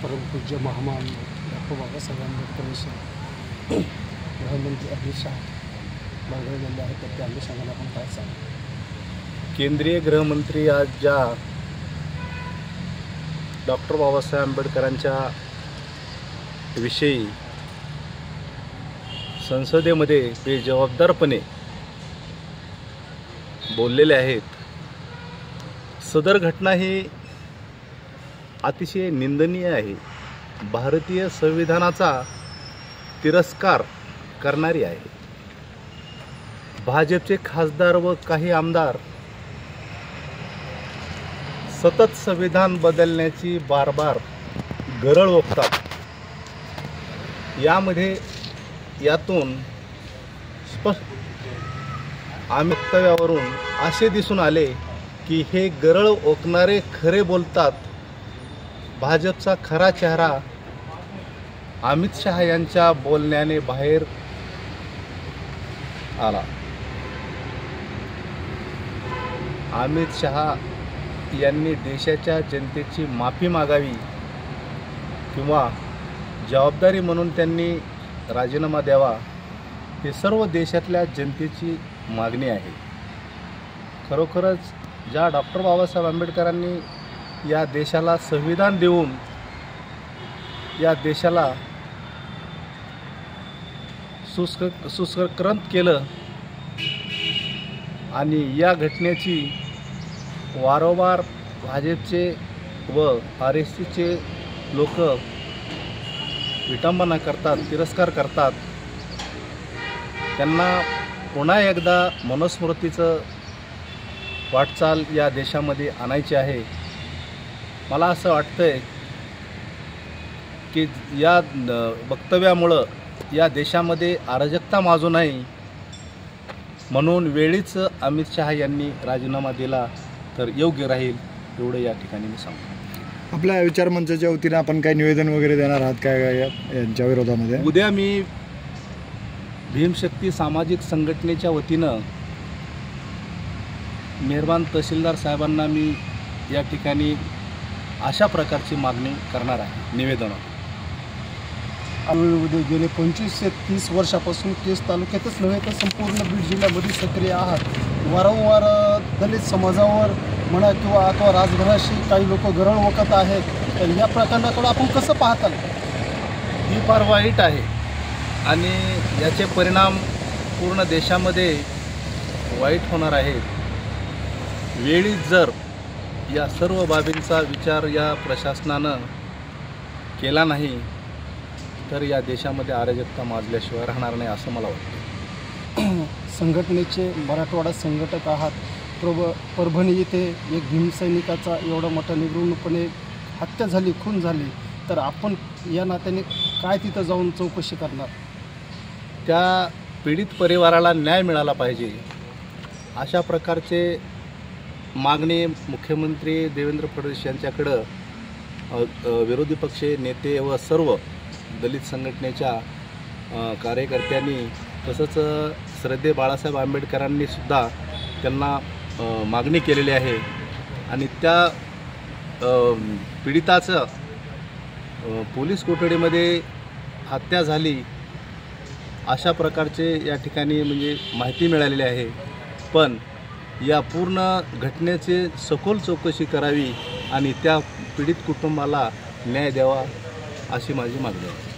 परमपूज्य महामान डॉक्टर बाबासाहेब आंबेडकर गृहमंत्री अमित शाह मागे गेले आहेत, तर त्या अनुषंगाने आपण काय सांगू? केंद्रीय गृहमंत्री आज ज्या डॉक्टर बाबासाहेब आंबेडकरांच्या विषयी संसदेमध्ये बेजबाबदारपणे बोललेले आहेत, सदर घटना ही अतिशय निंदनीय आहे. भारतीय संविधानाचा तिरस्कार करणारी आहे. भाजपचे खासदार व काही आमदार सतत संविधान बदलण्याची बार गरळ ओकतात. यातून आम्ही वक्तव्यावरून असे दिसून आले की हे गरळ ओकणारे खरे बोलतात. भाजपचा खरा चेहरा अमित शहा यांच्या बोलण्याने बाहेर आला. अमित शहा यांनी देशाच्या जनतेची माफी मागावी किंवा जबाबदारी म्हणून त्यांनी राजीनामा द्यावा, हे सर्व देशातल्या जनतेची मागणी आहे. खरोखरच ज्या डॉक्टर बाबासाहेब आंबेडकरांनी या देशाला संविधान देऊन या देशाला सुसंस्कृत केलं आणि या घटनेची वारंवार भाजपचे व RSSचे लोक विटंबना करतात, तिरस्कार करतात, त्यांना पुन्हा एकदा मनुस्मृतीचं वाटचाल या देशामध्ये आणायची आहे. मला असं वाटतंय की या वक्तव्यामुळं या देशामध्ये अराजकता माजू नये म्हणून वेळीच अमित शहा यांनी राजीनामा दिला तर योग्य राहील, एवढं या ठिकाणी मी सांगतो. आपल्या विचारमंचाच्या वतीनं आपण काय निवेदन वगैरे देणार आहात काय यांच्या विरोधामध्ये? उद्या मी भीमशक्ती सामाजिक संघटनेच्या वतीनं मेहरबान तहसीलदार साहेबांना मी या ठिकाणी अशा प्रकारची मागणी करणार आहे. निवेदन आम्ही गेले 25 ते 30 वर्षापासून केस तालुक्यातच नव्हे तर संपूर्ण बीड जिल्ह्यामध्ये सक्रिय आहात. वारंवार दलित समाजावर म्हणा किंवा राजघराशी काही लोक गरळ ओकत आहेत, तर या प्रकरणाकडे आपण कसं पाहताल? ही फार वाईट आहे आणि याचे परिणाम पूर्ण देशामध्ये वाईट होणार आहेत. वेळीच जर या सर्व बाबींचा विचार या प्रशासनानं केला नाही तर या देशामध्ये अराजकता माजल्याशिवाय राहणार नाही असं मला वाटतं. संघटनेचे मराठवाडा संघटक आहात. परभणी येथे एक भीमसैनिकाचा एवढा मोठा निर्घृणपणे हत्या झाली, खून झाली, तर आपण या नात्याने काय तिथं जाऊन चौकशी करणार? त्या पीडित परिवाराला न्याय मिळाला पाहिजे अशा प्रकारचे मागणी मुख्यमंत्री देवेंद्र फडणवीस यांच्याकडं विरोधी पक्ष नेते व सर्व दलित संघटनेच्या कार्यकर्त्यांनी तसंच श्रद्धे बाळासाहेब आंबेडकरांनी सुद्धा त्यांना मागणी केलेली आहे आणि त्या पीडिताचं पोलीस कोठडीमध्ये हत्या झाली अशा प्रकारचे या ठिकाणी म्हणजे माहिती मिळालेली आहे. पण या पूर्ण घटनेचे सखोल चौकशी करावी आणि त्या पीडित कुटुंबाला न्याय द्यावा अशी माझी मागणी आहे.